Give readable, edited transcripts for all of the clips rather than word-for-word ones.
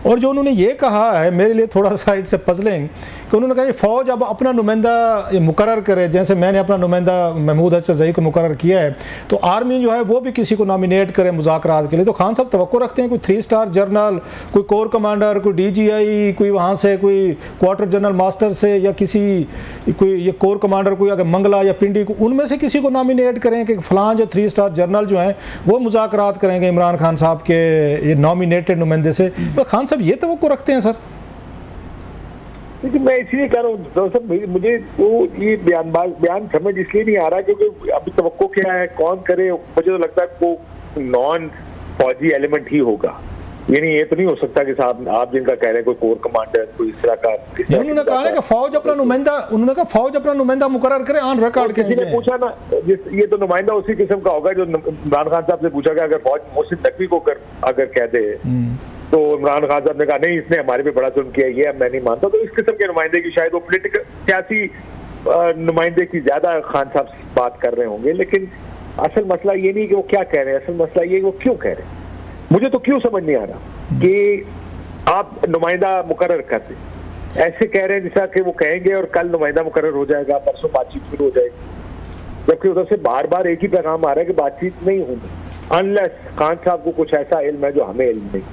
और जो उन्होंने ये कहा है मेरे लिए थोड़ा सा इट्स पजलिंग कि उन्होंने कहा कि फ़ौज अब अपना नुमाइंदा मुकर्रर करे, जैसे मैंने अपना नुमाइंदा महमूद अशरजई को मुकर्रर किया है, तो आर्मी जो है वो भी किसी को नॉमिनेट करे मुज़ाकरात के लिए। तो खान साहब तवक्को रखते हैं कोई 3 स्टार जनरल, कोई कोर कमांडर, कोई DGI, कोई वहाँ से कोई क्वार्टर जनरल मास्टर से, या किसी कोई ये कोर कमांडर कोई अगर मंगला या पिंडी को, उनमें से किसी को नॉमिनेट करें कि फ़लाँ जो 3 स्टार जनरल जो हैं वो मुज़ाकरात करेंगे इमरान खान साहब के ये नॉमिनेटेड नुमाइंदे से। तो खान साहब ये तवक्को रखते हैं सर? लेकिन मैं इसलिए कह रहा हूँ मुझे तो ये बयान समझ इसलिए नहीं आ रहा क्योंकि अभी तवक्को क्या है, कौन करे। मुझे तो लगता है वो नॉन फौजी एलिमेंट ही होगा। ये तो नहीं हो सकता कि साहब आप जिनका कह रहे हैं कोई कोर कमांडर कोई इस तरह का। उन्होंने कहा कि फौज अपना नुमाइंदा, उन्होंने कहा फौज अपना नुमाइंदा मुकर्रर करे ऑन रिकॉर्ड। किसी ने पूछा ना, ये तो नुमाइंदा उसी किस्म का होगा जो इमरान खान साहब से पूछा गया अगर फौज मोहसिन नकवी को अगर कह दे, तो इमरान खान साहब ने कहा नहीं इसने हमारे पे बड़ा जुल्म किया, ये मैं नहीं मानता। तो इस किस्म के नुमाइंदे की शायद वो पॉलिटिकल सियासी नुमाइंदे की ज्यादा खान साहब बात कर रहे होंगे। लेकिन असल मसला ये नहीं कि वो क्या कह रहे हैं, असल मसला ये कि वो क्यों कह रहे हैं। मुझे तो क्यों समझ नहीं आ रहा कि आप नुमाइंदा मुकर्रर कर दें, ऐसे कह रहे हैं जैसा कि वो कहेंगे और कल नुमाइंदा मुकर्रर हो जाएगा, परसों बातचीत शुरू हो जाएगी, जबकि उधर से बार बार एक ही पैगाम आ रहा है कि बातचीत नहीं होगी अनलेस खान साहब को कुछ ऐसा इल्म है जो हमें इल्म नहीं,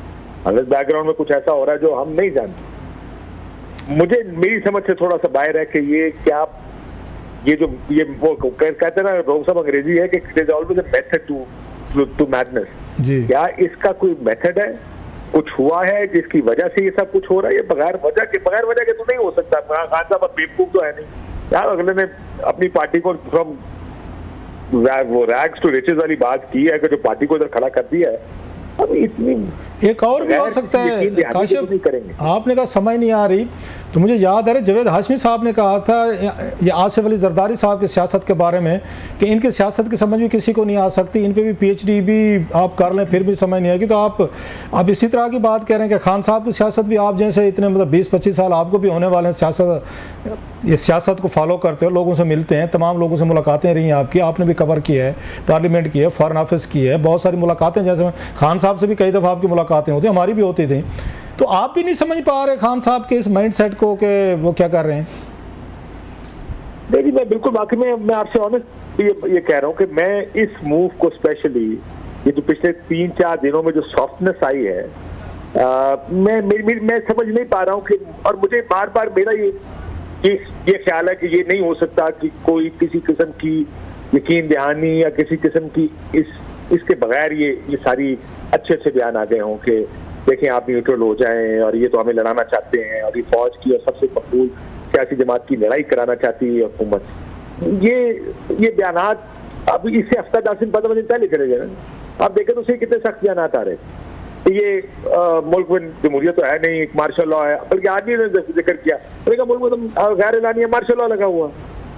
अनलेस बैकग्राउंड में कुछ ऐसा हो रहा है जो हम नहीं जानते। मुझे मेरी समझ से थोड़ा सा बाहर है कि ये क्या ये वो कहते हैं ना रोग साहब अंग्रेजी है कि it is always a method to madness. क्या इसका कोई मेथड है, कुछ हुआ है जिसकी वजह से ये सब कुछ हो रहा है? ये बगैर वजह के तो नहीं हो सकता। खान साहब बेवकूफ तो है नहीं यार, अगले ने अपनी पार्टी को फ्रॉम वो रैग्स टू रिचेस वाली बात की है कि जो पार्टी को इधर खड़ा कर दिया है। अब इतनी एक और भी हो सकता है काशिफ, आपने कहा समझ नहीं आ रही, तो मुझे याद है जवेद हाशमी साहब ने कहा था ये आसिफ अली जरदारी साहब की सियासत के बारे में कि इनकी सियासत की समझ भी किसी को नहीं आ सकती, इन पे भी PhD भी आप कर लें फिर भी समझ नहीं आएगी। तो आप इसी तरह की बात कह रहे हैं कि खान साहब की सियासत भी आप जैसे इतने मतलब 20-25 साल आपको भी होने वाले हैं सियासत को फॉलो करते हो, लोगों से मिलते हैं, तमाम लोगों से मुलाकातें रही हैं आपकी, आपने भी कवर किया है, पार्लियामेंट की है, फॉरेन ऑफिस की है, बहुत सारी मुलाकातें, जैसे खान साहब से भी कई दफ़ा आपकी मुलाकातें होती, हमारी भी होती थी। तो आप भी नहीं समझ पा रहे खान साहब के इस माइंड सेट को कि वो क्या कर रहे हैं? नहीं, मैं बिल्कुल बाकी मैं आपसे ऑनेस्ट ये कह रहा हूँ कि मैं इस मूव को स्पेशली ये जो पिछले 3-4 दिनों में जो सॉफ्टनेस आई है, मैं समझ नहीं पा रहा हूँ कि, और मुझे बार बार मेरा ये ख्याल है कि ये नहीं हो सकता कि कोई किसी किस्म की यकीन दहानी या किसी किस्म की इसके बगैर ये सारी अच्छे बयान आ गए हों कि देखें आप न्यूट्रल हो जाएं और ये तो हमें लड़ाना चाहते हैं और ये फौज की और सबसे मकबूल सियासी जमात की लड़ाई कराना चाहती है हुकूमत। ये बयानात अब इससे हफ्ता 10 दिन 15 दिन पहले चले गए ना, आप देखें तो उसे कितने सख्त बयानात आ रहे। ये मुल्क में जमहूरियत तो है नहीं, एक मार्शल लॉ है, बल्कि आदमी ने जिक्र किया मुल्क में तो गैर एलानिया मार्शल लॉ लगा हुआ।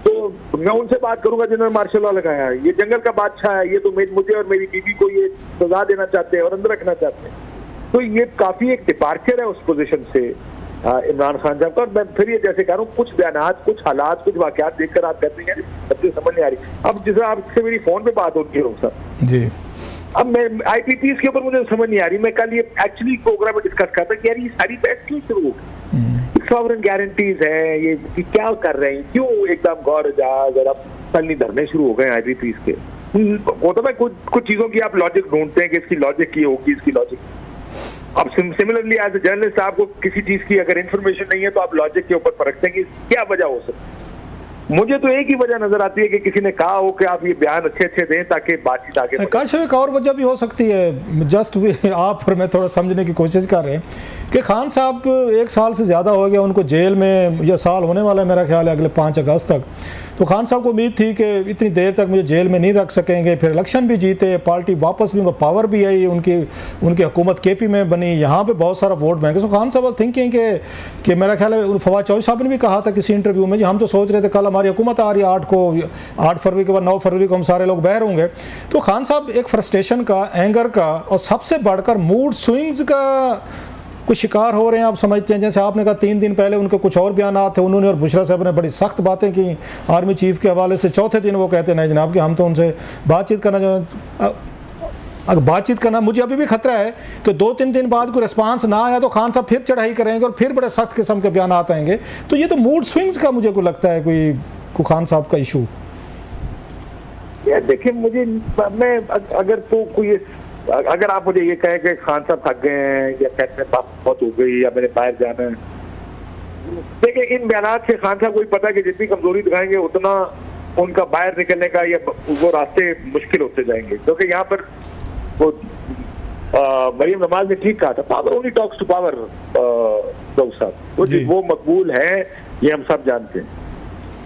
तो मैं उनसे बात करूंगा जिन्होंने मार्शल लॉ लगाया है, ये जंगल का बादशाह है, ये तो मुझे और मेरी बीवी को ये सजा देना चाहते हैं और अंदर रखना चाहते हैं। तो ये काफी एक डिपार्चर है उस पोजीशन से इमरान खान साहब का। और मैं फिर ये जैसे कह रहा हूँ, कुछ बयानात, कुछ हालात, कुछ वाकयात देखकर आप कहते हैं बच्चे समझ नहीं आ रही। अब जैसे आपसे मेरी फोन पे बात होती है सर जी, अब मैं IPPs के ऊपर मुझे समझ नहीं आ रही। मैं कल ये एक्चुअली प्रोग्राम में डिस्कस करता कि यार ये सारी बहस क्यों शुरू हो गई, सॉवरेन गारंटीज है, ये क्या कर रहे हैं, क्यों एकदम गौर जरा पलनी धरने शुरू हो गए IPPs के। वो तो मैं कुछ चीजों की आप लॉजिक ढूंढते हैं कि इसकी लॉजिक ये होगी, इसकी लॉजिक। अब सिमिलरली एज ए जर्नलिस्ट आपको किसी चीज की अगर इंफॉर्मेशन नहीं है तो आप लॉजिक के ऊपर परखते हैं कि क्या वजह हो सकती है। मुझे तो एक ही वजह नजर आती है कि किसी ने कहा हो कि आप ये बयान अच्छे दें ताकि बातचीत आगे। काश एक और वजह भी हो सकती है, जस्ट आप और मैं थोड़ा समझने की कोशिश कर रहे हैं कि खान साहब 1 साल से ज़्यादा हो गया उनको जेल में, यह साल होने वाला है मेरा ख्याल है अगले 5 अगस्त तक। तो खान साहब को उम्मीद थी कि इतनी देर तक मुझे जेल में नहीं रख सकेंगे, फिर इलेक्शन भी जीते, पार्टी वापस भी पावर भी आई, उनकी हुकूमत KP में बनी, यहाँ पे बहुत सारा वोट बैंक। तो खान साहब थिंकिंग कि मेरा ख्याल है फवाद चौधरी साहब ने भी कहा था किसी इंटरव्यू में, हम तो सोच रहे थे कल हमारी हुकूमत आ रही है 8 फरवरी के बाद 9 फरवरी को हम सारे लोग बाहर होंगे। तो खान साहब एक फ्रस्ट्रेशन का, एंगर का और सबसे बढ़कर मूड स्विंग्स का कुछ शिकार हो रहे हैं। आप समझते हैं जैसे आपने कहा 3 दिन पहले उनके कुछ और बयान थे, उन्होंने और बुशरा साहब ने बड़ी सख्त बातें की आर्मी चीफ के हवाले से। चौथे दिन वो कहते नहीं जनाब कि हम तो उनसे बातचीत करना चाहते। अगर बातचीत करना, मुझे अभी भी खतरा है कि 2-3 दिन बाद कोई रिस्पांस ना आया तो खान साहब फिर चढ़ाई करेंगे और फिर बड़े सख्त किस्म के बयान आएंगे। तो ये तो मूड स्विंग्स का मुझे को लगता है कोई खान साहब का इशू। देखिए मुझे, मैं अगर तो कोई, अगर आप मुझे ये कहें कि खान साहब थक गए हैं या कहते हैं बहुत हो गई या मैंने बाहर जाना है, देखिए इन बयानात से खान साहब को पता है कि जितनी कमजोरी दिखाएंगे उतना उनका बाहर निकलने का या वो रास्ते मुश्किल होते जाएंगे। क्योंकि यहाँ पर वो मरियम नवाज ने ठीक कहा था, power only talks to power साहब, वो मकबूल है, ये हम सब जानते हैं।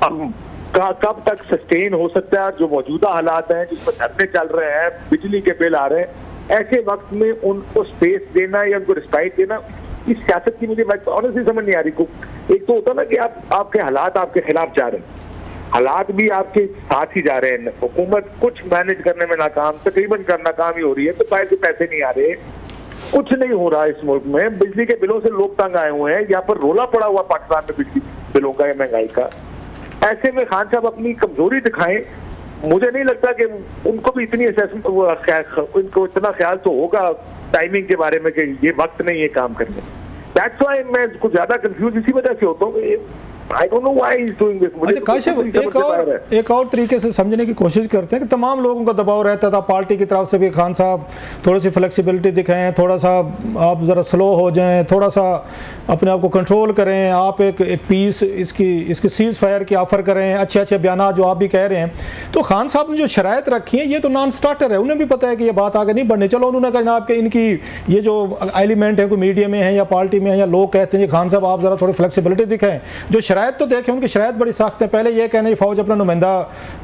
अब कब तक सस्टेन हो सकता है जो मौजूदा हालात हैं, जिसमें धरने चल रहे हैं, बिजली के बिल आ रहे हैं, ऐसे वक्त में उनको स्पेस देना या उनको रिस्पाइट देना, इस सियासत की मुझे ऑनेस्टली समझ नहीं आ रही। एक तो होता ना कि आपके हालात आपके खिलाफ जा रहे हैं, हालात भी आपके साथ ही जा रहे हैं, हुकूमत कुछ मैनेज करने में नाकाम, तकरीबन नाकाम ही हो रही है, तो फायदे पैसे नहीं आ रहे, कुछ नहीं हो रहा इस मुल्क में, बिजली के बिलों से लोग तंग आए हुए हैं, यहाँ पर रोला पड़ा हुआ पाकिस्तान में बिजली बिलों का या महंगाई का। ऐसे में खान साहब अपनी कमजोरी दिखाएं, मुझे नहीं लगता कि उनको भी इतनी उनको इतना ख्याल तो होगा टाइमिंग के बारे में कि ये वक्त नहीं है काम करने। दैट्स व्हाई मैं कुछ ज्यादा कंफ्यूज इसी वजह से होता हूँ। I don't know why he's doing this. एक और तरीके से समझने की कोशिश करते हैं कि तमाम लोगों का दबाव रहता था पार्टी की तरफ से भी, खान साहब थोड़ी सी फ्लेक्सिबिलिटी दिखाएं, थोड़ा सा आप ज़रा स्लो हो जाएं, थोड़ा सा अपने आप को कंट्रोल करें, आप एक पीस इसकी सीज फायर की ऑफ़र करें, अच्छे बयान जो आप भी कह रहे हैं। तो खान साहब ने जो शराइत रखी है ये तो नॉन स्टार्टर है, उन्हें भी पता है कि ये बात आगे नहीं बढ़नी। चलो उन्होंने कहा जनाब कि इनकी ये जो एलिमेंट है कोई मीडिया में है या पार्टी में है या लोग कहते हैं कि खान साहब आप ज़रा थोड़ी फ्लेक्सिबिलिटी दिखाएं। जो शराइत तो देखें, उनकी शराइत बड़ी सख्त है। पहले ये कहना फ़ौज अपना नुमाइंदा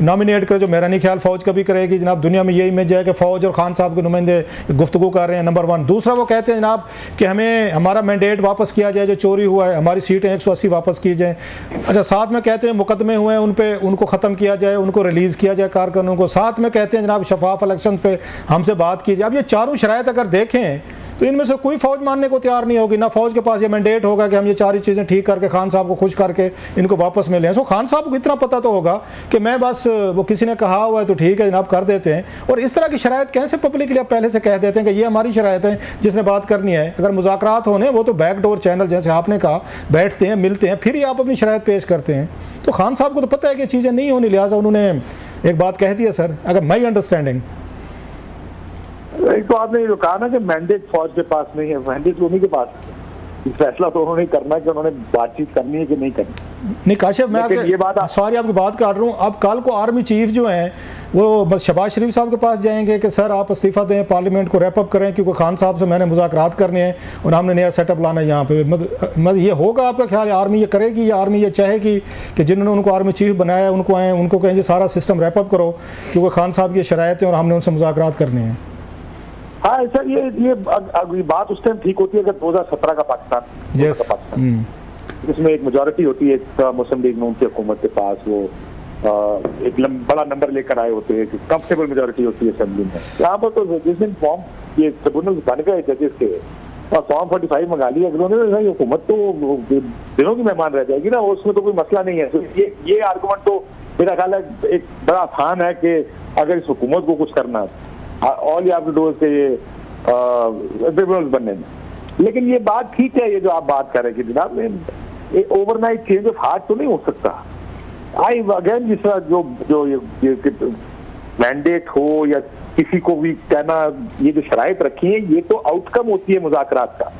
नॉमिनेट करे, जो मेरा नहीं ख्याल फ़ौज कभी करेगी जनाब, दुनिया में ये इमेज है कि फ़ौज और खान साहब के नुमाइंदे गुफ्तगू कर रहे हैं, नंबर 1। दूसरा वो कहते हैं जनाब कि हमें हमारा मैंडेट वापस किया जाए, जो चोरी हुआ है, हमारी सीटें 180 वापस की जाएँ। अच्छा, साथ में कहते हैं मुकदमे हुए हैं उन पर, उनको ख़त्म किया जाए, उनको रिलीज़ किया जाए कारकुनों को। साथ में कहते हैं जनाब शफाफ इलेक्शन पे हमसे बात की जाए। अब ये चारों शराइत अगर देखें तो इनमें से कोई फ़ौज मानने को तैयार नहीं होगी, ना फ़ौज के पास ये मैंडेट होगा कि हम ये सारी चीज़ें ठीक करके खान साहब को खुश करके इनको वापस में लें। सो खान साहब को इतना पता तो होगा कि मैं बस वो किसी ने कहा हुआ है तो ठीक है जनाब कर देते हैं। और इस तरह की शराइत कैसे पब्लिकली आप पहले से कह देते हैं कि ये हमारी शराइत है जिसने बात करनी है। अगर मुज़ाकरात होने वो तो बैकडोर चैनल जैसे आपने कहा, बैठते हैं, मिलते हैं, फिर ही आप अपनी शराइत पेश करते हैं। तो खान साहब को तो पता है कि चीज़ें नहीं होनी, लिहाजा उन्होंने एक बात कह दी है सर, अगर माई अंडरस्टैंडिंग। एक तो आपने जो कहा ना कि मैंडेट फौज के पास नहीं है, मैंडेट उन्हीं के पास है, फैसला तो उन्होंने करना है कि उन्होंने बातचीत करनी है कि नहीं करनी। नहीं काशिफ, मैं ये बात सॉरी आपकी बात काट रहा हूँ। अब कल को आर्मी चीफ जो हैं वो शहबाज शरीफ साहब के पास जाएंगे कि सर आप इस्तीफ़ा दें, पार्लियामेंट को रैप अप करें क्योंकि खान साहब से मैंने मुज़ाकरात करने हैं और हमने नया सेटअप लाना है यहाँ पे। मतलब ये होगा आपका ख्याल, आर्मी ये करेगी या आर्मी ये चाहेगी कि जिन्होंने उनको आर्मी चीफ बनाया उनको आए उनको कहेंगे सारा सिस्टम रैप अप करो क्योंकि खान साहब की शरायतें और हमने उनसे मुज़ाकरात करने हैं? हाँ सर, ये बात उस टाइम ठीक होती है अगर 2017 का पाकिस्तान जिसमें एक मेजॉरिटी होती है, मुस्लिम लीग नून की हुकूमत के पास, वो एक बड़ा नंबर लेकर आए होते हैं, कंफर्टेबल मेजॉरिटी होती है असेंबली में। यहाँ पर तो जिस दिन फॉर्म ये ट्रिब्यूनल बन गए जजेस के और फॉर्म 45 मंगा लिया उन्होंने, हुकूमत तो दिनों की मेहमान रह जाएगी ना, उसमें तो कोई मसला नहीं है। तो ये आर्गूमेंट तो मेरा ख्याल है एक बड़ा आसान है कि अगर इस हुकूमत को कुछ करना है all you have to do is ये ट्रिब्यूनल्स बनने में। लेकिन ये बात ठीक है, ये जो आप बात कर रहे हैं कि जनाब ओवरनाइट चेंज ऑफ हार्ट तो नहीं हो सकता। आई अगेन जिस तरह जो ये मैंडेट हो या किसी को भी कहना, ये जो शराइत रखी है ये तो आउटकम होती है मुज़ाकरात का।